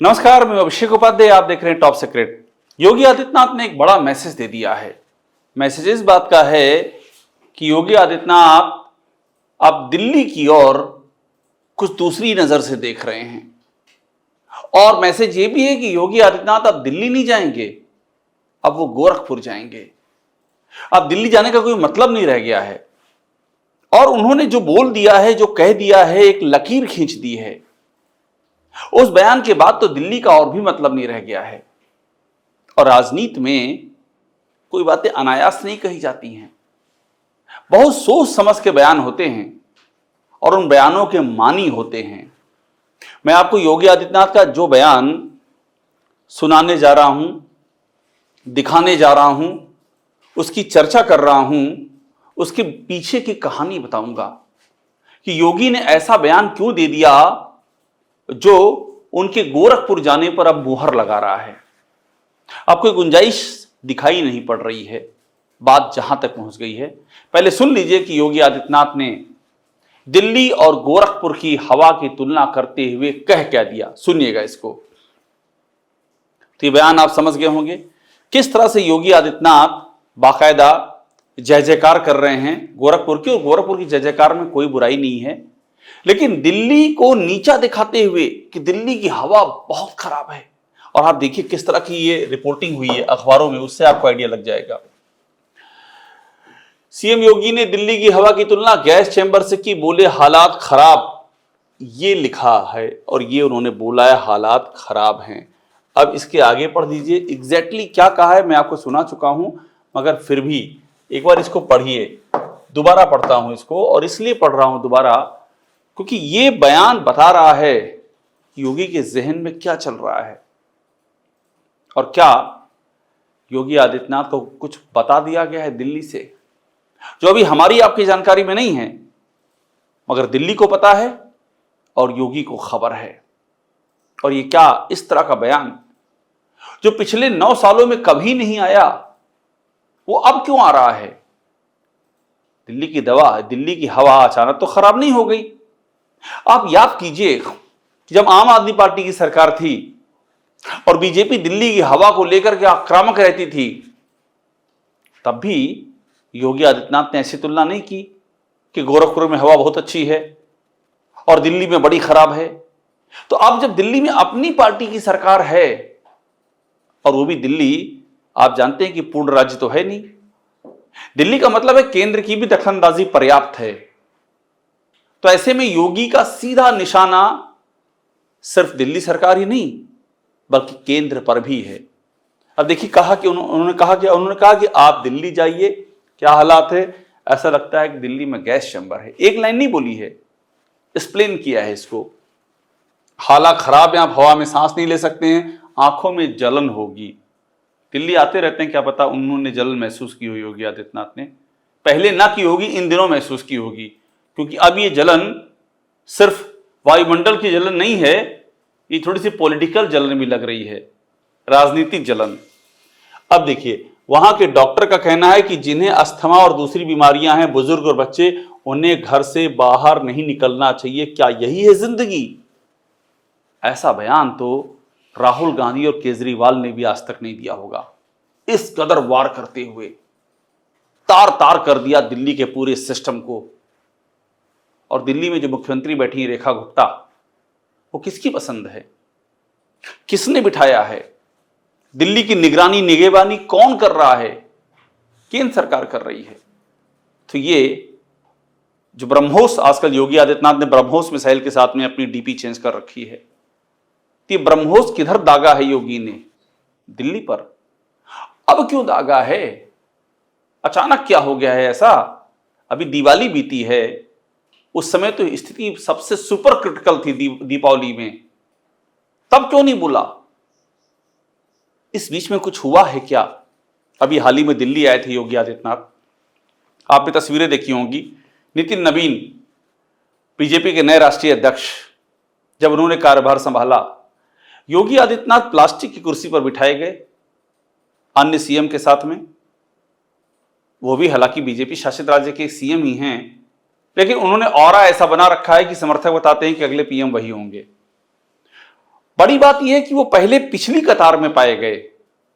नमस्कार, मैं अभिषेक उपाध्याय। आप देख रहे हैं टॉप सीक्रेट। योगी आदित्यनाथ ने एक बड़ा मैसेज दे दिया है। मैसेज इस बात का है कि योगी आदित्यनाथ अब दिल्ली की ओर कुछ दूसरी नजर से देख रहे हैं। और मैसेज ये भी है कि योगी आदित्यनाथ अब दिल्ली नहीं जाएंगे, अब वो गोरखपुर जाएंगे। अब दिल्ली जाने का कोई मतलब नहीं रह गया है। और उन्होंने जो बोल दिया है, जो कह दिया है, एक लकीर खींच दी है। उस बयान के बाद तो दिल्ली का और भी मतलब नहीं रह गया है। और राजनीति में कोई बातें अनायास नहीं कही जाती हैं, बहुत सोच समझ के बयान होते हैं और उन बयानों के मानी होते हैं। मैं आपको योगी आदित्यनाथ का जो बयान सुनाने जा रहा हूं, दिखाने जा रहा हूं, उसकी चर्चा कर रहा हूं, उसके पीछे की कहानी बताऊंगा कि योगी ने ऐसा बयान क्यों दे दिया जो उनके गोरखपुर जाने पर अब मुहर लगा रहा है। आपको गुंजाइश दिखाई नहीं पड़ रही है, बात जहां तक पहुंच गई है। पहले सुन लीजिए कि योगी आदित्यनाथ ने दिल्ली और गोरखपुर की हवा की तुलना करते हुए कह क्या दिया। सुनिएगा इसको, तो ये बयान आप समझ गए होंगे किस तरह से योगी आदित्यनाथ बाकायदा जय जयकार कर रहे हैं गोरखपुर की। और गोरखपुर की जय जयकार में कोई बुराई नहीं है, लेकिन दिल्ली को नीचा दिखाते हुए कि दिल्ली की हवा बहुत खराब है। और आप देखिए किस तरह की ये रिपोर्टिंग हुई है अखबारों में, उससे आपको आइडिया लग जाएगा। सीएम योगी ने दिल्ली की हवा की तुलना गैस चैंबर से की, बोले हालात खराब। ये लिखा है और ये उन्होंने बोला है हालात खराब हैं। अब इसके आगे पढ़ दीजिए एग्जैक्टली क्या कहा है। मैं आपको सुना चुका हूं, मगर फिर भी एक बार इसको पढ़िए। दोबारा पढ़ता हूं इसको, और इसलिए पढ़ रहा हूं दोबारा क्योंकि ये बयान बता रहा है कि योगी के जहन में क्या चल रहा है और क्या योगी आदित्यनाथ को कुछ बता दिया गया है दिल्ली से जो अभी हमारी आपकी जानकारी में नहीं है, मगर दिल्ली को पता है और योगी को खबर है। और ये क्या इस तरह का बयान जो पिछले 9 सालों में कभी नहीं आया, वो अब क्यों आ रहा है। दिल्ली की दवा, दिल्ली की हवा अचानक तो खराब नहीं हो गई। आप याद कीजिए कि जब आम आदमी पार्टी की सरकार थी और बीजेपी दिल्ली की हवा को लेकर के आक्रामक रहती थी, तब भी योगी आदित्यनाथ ने ऐसी तुलना नहीं की कि गोरखपुर में हवा बहुत अच्छी है और दिल्ली में बड़ी खराब है। तो अब जब दिल्ली में अपनी पार्टी की सरकार है, और वो भी दिल्ली, आप जानते हैं कि पूर्ण राज्य तो है नहीं, दिल्ली का मतलब है केंद्र की भी दखलंदाजी पर्याप्त है। तो ऐसे में योगी का सीधा निशाना सिर्फ दिल्ली सरकार ही नहीं बल्कि केंद्र पर भी है। अब देखिए कहा कि उन्होंने कहा कि आप दिल्ली जाइए, क्या हालात है। ऐसा लगता है कि दिल्ली में गैस चैंबर है। एक लाइन नहीं बोली है, एक्सप्लेन किया है इसको। हालात खराब है, आप हवा में सांस नहीं ले सकते हैं, आंखों में जलन होगी। दिल्ली आते रहते हैं, क्या पता उन्होंने जलन महसूस की हो योगी आदित्यनाथ ने। पहले ना की होगी, इन दिनों महसूस की होगी, क्योंकि अब ये जलन सिर्फ वायुमंडल की जलन नहीं है, ये थोड़ी सी पॉलिटिकल जलन भी लग रही है, राजनीतिक जलन। अब देखिए वहां के डॉक्टर का कहना है कि जिन्हें अस्थमा और दूसरी बीमारियां हैं, बुजुर्ग और बच्चे, उन्हें घर से बाहर नहीं निकलना चाहिए। क्या यही है जिंदगी। ऐसा बयान तो राहुल गांधी और केजरीवाल ने भी आज तक नहीं दिया होगा। इस कदर वार करते हुए तार तार कर दिया दिल्ली के पूरे सिस्टम को। और दिल्ली में जो मुख्यमंत्री बैठी रेखा गुप्ता, वो किसकी पसंद है, किसने बिठाया है, दिल्ली की निगरानी निगहबानी कौन कर रहा है, केंद्र सरकार कर रही है। तो ये जो ब्रह्मोस, आजकल योगी आदित्यनाथ ने ब्रह्मोस मिसाइल के साथ में अपनी डीपी चेंज कर रखी है, तो ये ब्रह्मोस किधर दागा है योगी ने, दिल्ली पर। अब क्यों दागा है, अचानक क्या हो गया है ऐसा। अभी दिवाली बीती है, उस समय तो स्थिति सबसे सुपर क्रिटिकल थी दीपावली में, तब क्यों नहीं बोला। इस बीच में कुछ हुआ है क्या। अभी हाल ही में दिल्ली आए थे योगी आदित्यनाथ, आपने तस्वीरें देखी होंगी। नितिन नवीन बीजेपी के नए राष्ट्रीय अध्यक्ष, जब उन्होंने कार्यभार संभाला, योगी आदित्यनाथ प्लास्टिक की कुर्सी पर बिठाए गए अन्य सीएम के साथ में। वो भी हालांकि बीजेपी शासित राज्य के सीएम ही हैं, लेकिन उन्होंने ऑरा ऐसा बना रखा है कि समर्थक बताते हैं कि अगले पीएम वही होंगे। बड़ी बात यह है कि वो पहले पिछली कतार में पाए गए।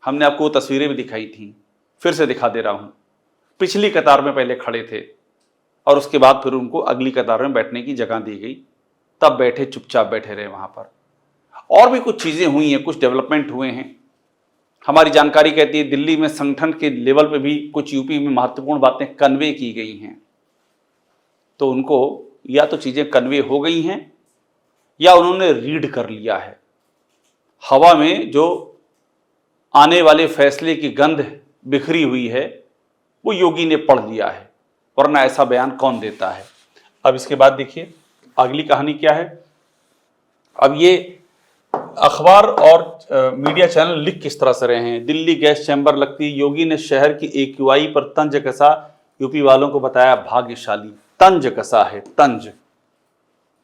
हमने आपको वो तस्वीरें भी दिखाई थी, फिर से दिखा दे रहा हूं। पिछली कतार में पहले खड़े थे और उसके बाद फिर उनको अगली कतार में बैठने की जगह दी गई, तब बैठे, चुपचाप बैठे रहे वहां पर। और भी कुछ चीजें हुई हैं, कुछ डेवलपमेंट हुए हैं। हमारी जानकारी कहती है दिल्ली में संगठन के लेवल पे भी कुछ यूपी में महत्वपूर्ण बातें कन्वे की गई हैं। तो उनको या तो चीजें कन्वे हो गई हैं या उन्होंने रीड कर लिया है। हवा में जो आने वाले फैसले की गंध बिखरी हुई है वो योगी ने पढ़ लिया है, वरना ऐसा बयान कौन देता है। अब इसके बाद देखिए अगली कहानी क्या है। अब ये अखबार और मीडिया चैनल लिख किस तरह से रहे हैं। दिल्ली गैस चैम्बर लगती, योगी ने शहर की AQI पर तंज कसा, यूपी वालों को बताया भाग्यशाली। तंज कसा है, तंज,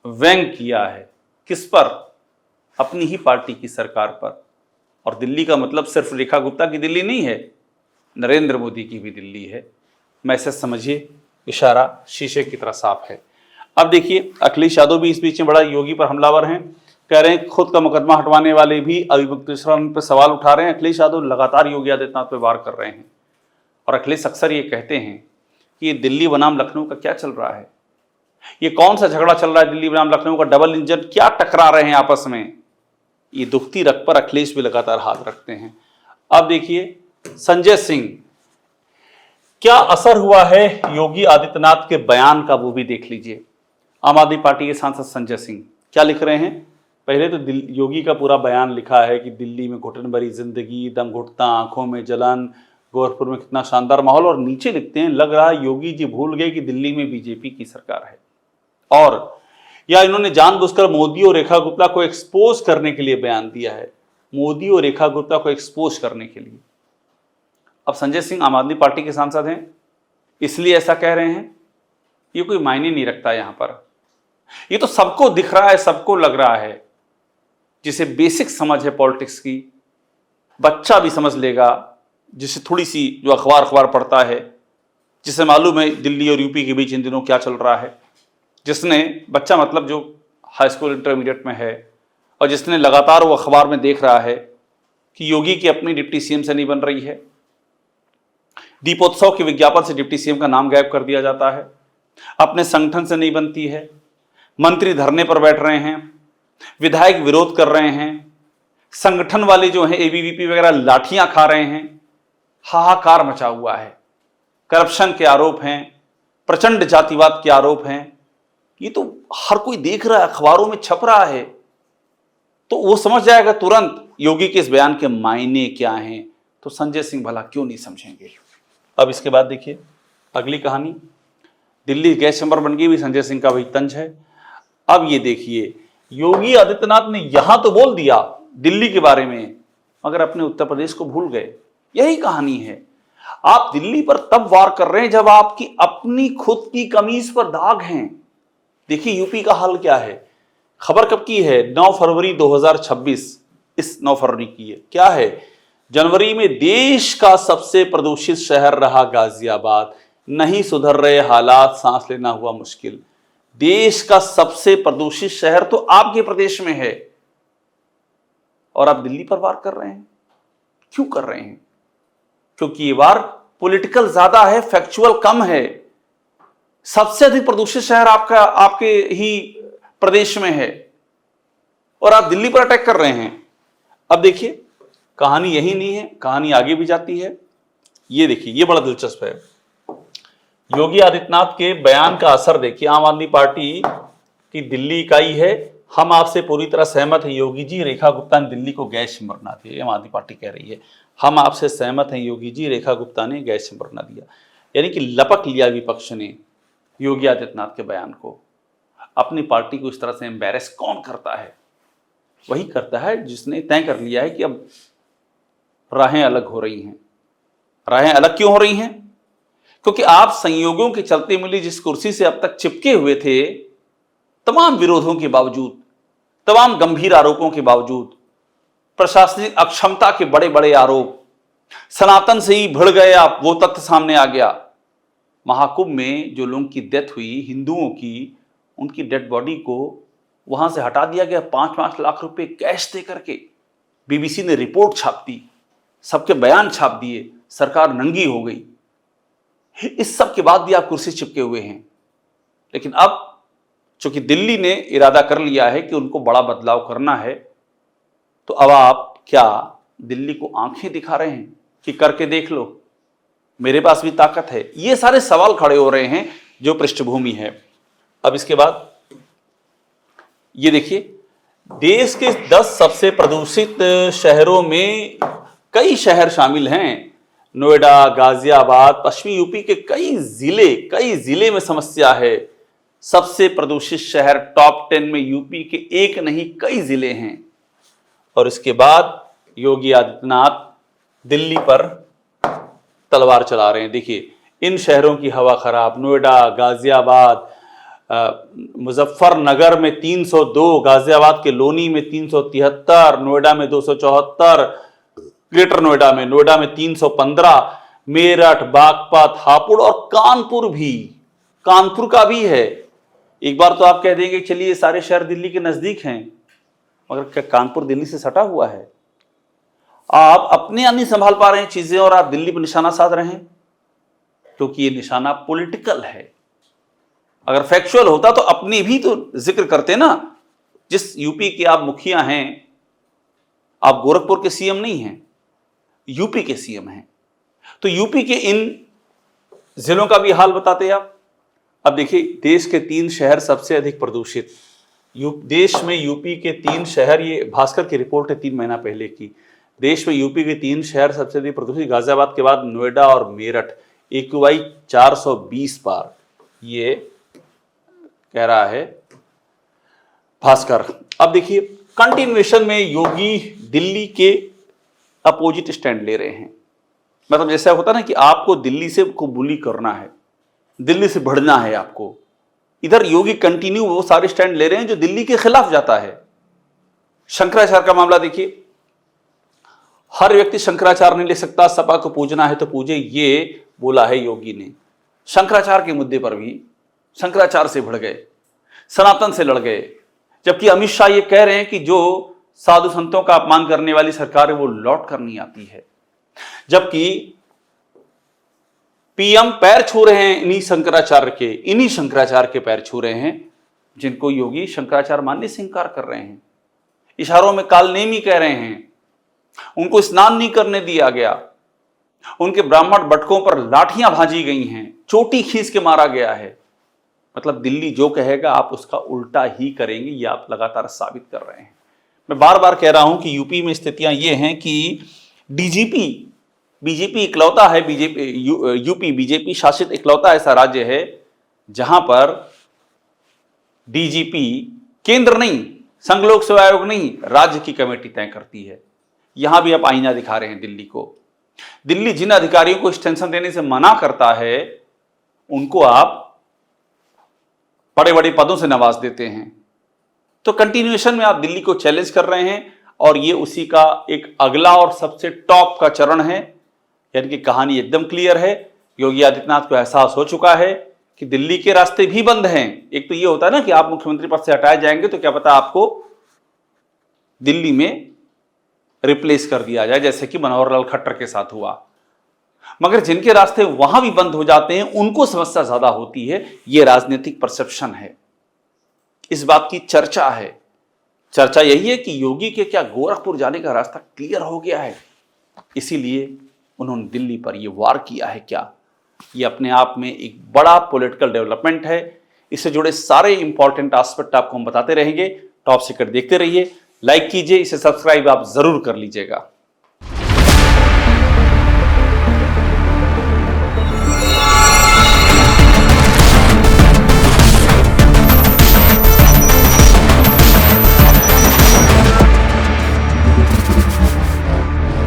व्यंग किया है। किस पर? अपनी ही पार्टी की सरकार पर। और दिल्ली का मतलब सिर्फ रेखा गुप्ता की दिल्ली नहीं है, नरेंद्र मोदी की भी दिल्ली है। मैसेज समझिए, इशारा शीशे की तरह साफ है। अब देखिए अखिलेश यादव भी इस बीच में बड़ा योगी पर हमलावर हैं। कह रहे हैं खुद का मुकदमा हटवाने वाले भी अभियुक्त पर सवाल उठा रहे हैं। अखिलेश यादव लगातार योगी आदित्यनाथ पर वार कर रहे हैं। और अखिलेश अक्सर ये कहते हैं कि ये दिल्ली बनाम लखनऊ का क्या चल रहा है, ये कौन सा झगड़ा चल रहा है दिल्ली बनाम लखनऊ का, डबल इंजन क्या टकरा रहे हैं आपस में। ये दुखती रग पर अखिलेश भी लगातार हाथ रखते हैं। अब देखिए संजय सिंह, क्या असर हुआ है योगी आदित्यनाथ के बयान का, वो भी देख लीजिए। आम आदमी पार्टी के सांसद संजय सिंह क्या लिख रहे हैं। पहले तो योगी का पूरा बयान लिखा है कि दिल्ली में घुटन भरी जिंदगी, दम घुटता, आंखों में जलन, गोरखपुर में कितना शानदार माहौल। और नीचे लिखते हैं लग रहा है योगी जी भूल गए कि दिल्ली में बीजेपी की सरकार है। और या इन्होंने जानबूझकर मोदी और रेखा गुप्ता को एक्सपोज करने के लिए बयान दिया है, मोदी और रेखा गुप्ता को एक्सपोज करने के लिए। अब संजय सिंह आम आदमी पार्टी के सांसद हैं इसलिए ऐसा कह रहे हैं, ये कोई मायने नहीं रखता। यहां पर ये तो सबको दिख रहा है, सबको लग रहा है। जिसे बेसिक समझ है पॉलिटिक्स की, बच्चा भी समझ लेगा, जिसे थोड़ी सी जो अखबार पढ़ता है, जिसे मालूम है दिल्ली और यूपी के बीच इन दिनों क्या चल रहा है, जिसने, बच्चा मतलब जो हाई स्कूल इंटरमीडिएट में है और जिसने लगातार वो अखबार में देख रहा है कि योगी की अपनी डिप्टी सीएम से नहीं बन रही है, दीपोत्सव के विज्ञापन से डिप्टी सीएम का नाम गायब कर दिया जाता है, अपने संगठन से नहीं बनती है, मंत्री धरने पर बैठ रहे हैं, विधायक विरोध कर रहे हैं, संगठन वाले जो हैं ABVP वगैरह लाठियां खा रहे हैं, हाहाकार मचा हुआ है, करप्शन के आरोप हैं, प्रचंड जातिवाद के आरोप हैं। ये तो हर कोई देख रहा है, अखबारों में छप रहा है, तो वो समझ जाएगा तुरंत योगी के इस बयान के मायने क्या हैं। तो संजय सिंह भला क्यों नहीं समझेंगे। अब इसके बाद देखिए अगली कहानी, दिल्ली गैस चैम्बर बन गई भी संजय सिंह का वही तंज है। अब ये देखिए योगी आदित्यनाथ ने यहां तो बोल दिया दिल्ली के बारे में, मगर अपने उत्तर प्रदेश को भूल गए। यही कहानी है। आप दिल्ली पर तब वार कर रहे हैं जब आपकी अपनी खुद की कमीज पर दाग हैं। देखिए यूपी का हाल क्या है। खबर कब की है? 9 फरवरी 2026, इस 9 फरवरी की है। क्या है? जनवरी में देश का सबसे प्रदूषित शहर रहा गाजियाबाद, नहीं सुधर रहे हालात, सांस लेना हुआ मुश्किल। देश का सबसे प्रदूषित शहर तो आपके प्रदेश में है और आप दिल्ली पर वार कर रहे हैं। क्यों कर रहे हैं? क्योंकि ये वार पॉलिटिकल ज्यादा है, फैक्चुअल कम है। सबसे अधिक प्रदूषित शहर आपके ही प्रदेश में है और आप दिल्ली पर अटैक कर रहे हैं। अब देखिए कहानी यही नहीं है, कहानी आगे भी जाती है। ये देखिए, ये बड़ा दिलचस्प है। योगी आदित्यनाथ के बयान का असर देखिए। आम आदमी पार्टी की दिल्ली इकाई है, हम आपसे पूरी तरह सहमत हैं योगी जी, रेखा गुप्ता ने दिल्ली को गैस चैम्बर बना दिया। आम आदमी पार्टी कह रही है हम आपसे सहमत हैं योगी जी, रेखा गुप्ता ने गैस चैम्बर बना दिया। यानी कि लपक लिया विपक्ष ने योगी आदित्यनाथ के बयान को। अपनी पार्टी को इस तरह से एम्बैरेस कौन करता है? वही करता है जिसने तय कर लिया है कि अब राहें अलग हो रही हैं। राहें अलग क्यों हो रही हैं? क्योंकि आप संयोगों के चलते मिली जिस कुर्सी से अब तक चिपके हुए थे, तमाम विरोधों के बावजूद, तमाम गंभीर आरोपों के बावजूद, प्रशासनिक अक्षमता के बड़े बड़े आरोप, सनातन से ही भिड़ गए आप, वो तथ्य सामने आ गया। महाकुंभ में जो लोगों की डेथ हुई हिंदुओं की, उनकी डेड बॉडी को वहां से हटा दिया गया 5-5 लाख रुपए कैश दे करके। बीबीसी ने रिपोर्ट छाप दी, सबके बयान छाप दिए, सरकार नंगी हो गई। इस सब के बाद भी आप कुर्सी चिपके हुए हैं। लेकिन अब चूंकि दिल्ली ने इरादा कर लिया है कि उनको बड़ा बदलाव करना है, तो अब आप क्या दिल्ली को आंखें दिखा रहे हैं कि करके देख लो, मेरे पास भी ताकत है? ये सारे सवाल खड़े हो रहे हैं जो पृष्ठभूमि है। अब इसके बाद ये देखिए, देश के 10 सबसे प्रदूषित शहरों में कई शहर शामिल हैं। नोएडा, गाजियाबाद, पश्चिमी यूपी के कई जिले में समस्या है। सबसे प्रदूषित शहर टॉप 10 में यूपी के एक नहीं कई जिले हैं। और इसके बाद योगी आदित्यनाथ दिल्ली पर तलवार चला रहे हैं। देखिए, इन शहरों की हवा खराब, नोएडा, गाजियाबाद, मुजफ्फरनगर में 302, गाजियाबाद के लोनी में 373, नोएडा में 274, ग्रेटर नोएडा में 315, मेरठ, बागपत, हापुड़ और कानपुर का भी है। एक बार तो आप कह देंगे चलिए सारे शहर दिल्ली के नजदीक हैं, मगर क्या कानपुर दिल्ली से सटा हुआ है? आप अपने आप नहीं संभाल पा रहे हैं चीजें और आप दिल्ली पर निशाना साध रहे हैं, क्योंकि ये निशाना पॉलिटिकल है। अगर फैक्चुअल होता तो अपनी भी तो जिक्र करते ना। जिस यूपी के आप मुखिया हैं, आप गोरखपुर के सीएम नहीं हैं, यूपी के सीएम हैं, तो यूपी के इन जिलों का भी हाल बताते आप। अब देखिए, देश के 3 शहर सबसे अधिक प्रदूषित। देश में यूपी के 3 शहर, ये भास्कर की रिपोर्ट है 3 महीना पहले की। देश में यूपी के 3 शहर सबसे अधिक प्रदूषित, गाजियाबाद के बाद नोएडा और मेरठ, AQI 420 बार, ये कह रहा है भास्कर। अब देखिए, कंटिन्यूएशन में योगी दिल्ली के अपोजिट स्टैंड ले रहे हैं। मतलब जैसा होता ना कि आपको दिल्ली से को बुली करना है, दिल्ली से बढ़ना है आपको, इधर योगी कंटिन्यू वो सारे स्टैंड ले रहे हैं जो दिल्ली के खिलाफ जाता है। शंकराचार्य का मामला देखिए, हर व्यक्ति शंकराचार्य नहीं ले सकता, सपा को पूजना है तो पूजे, ये बोला है योगी ने। शंकराचार्य के मुद्दे पर भी शंकराचार्य से भिड़ गए, सनातन से लड़ गए, जबकि अमित शाह ये कह रहे हैं कि जो साधु संतों का अपमान करने वाली सरकार है वो लौट कर नहीं आती है। जबकि पीएम पैर छू रहे हैं इन्हीं शंकराचार्य के पैर छू रहे हैं, जिनको योगी शंकराचार्य मानने से इंकार कर रहे हैं, इशारों में कालनेमी कह रहे हैं, उनको स्नान नहीं करने दिया गया, उनके ब्राह्मण बटकों पर लाठियां भाजी गई हैं, चोटी खींच के मारा गया है। मतलब दिल्ली जो कहेगा आप उसका उल्टा ही करेंगे, ये आप लगातार साबित कर रहे हैं। मैं बार बार कह रहा हूं कि यूपी में स्थितियां ये हैं कि बीजेपी इकलौता है, यूपी बीजेपी शासित इकलौता ऐसा राज्य है जहां पर डीजीपी केंद्र नहीं, संघ लोक सेवा आयोग नहीं, राज्य की कमेटी तय करती है। यहां भी आप आईना दिखा रहे हैं दिल्ली को। दिल्ली जिन अधिकारियों को एक्सटेंशन देने से मना करता है, उनको आप बड़े बड़े पदों से नवाज देते हैं। तो कंटिन्यूएशन में आप दिल्ली को चैलेंज कर रहे हैं, और ये उसी का एक अगला और सबसे टॉप का चरण है। यानी कि कहानी एकदम क्लियर है। योगी आदित्यनाथ को एहसास हो चुका है कि दिल्ली के रास्ते भी बंद हैं। एक तो ये होता है ना कि आप मुख्यमंत्री पद से हटाए जाएंगे तो क्या पता आपको दिल्ली में रिप्लेस कर दिया जाए, जैसे कि मनोहर लाल खट्टर के साथ हुआ। मगर जिनके रास्ते वहां भी बंद हो जाते हैं उनको समस्या ज्यादा होती है। यह राजनीतिक परसेप्शन है, इस बात की चर्चा है। चर्चा यही है कि योगी के क्या गोरखपुर जाने का रास्ता क्लियर हो गया है, इसीलिए उन्होंने दिल्ली पर यह वार किया है। क्या ये अपने आप में एक बड़ा पॉलिटिकल डेवलपमेंट है। इससे जुड़े सारे इंपॉर्टेंट एस्पेक्ट आपको हम बताते रहेंगे। टॉप सीक्रेट देखते रहिए, लाइक कीजिए, इसे सब्सक्राइब आप जरूर कर लीजिएगा।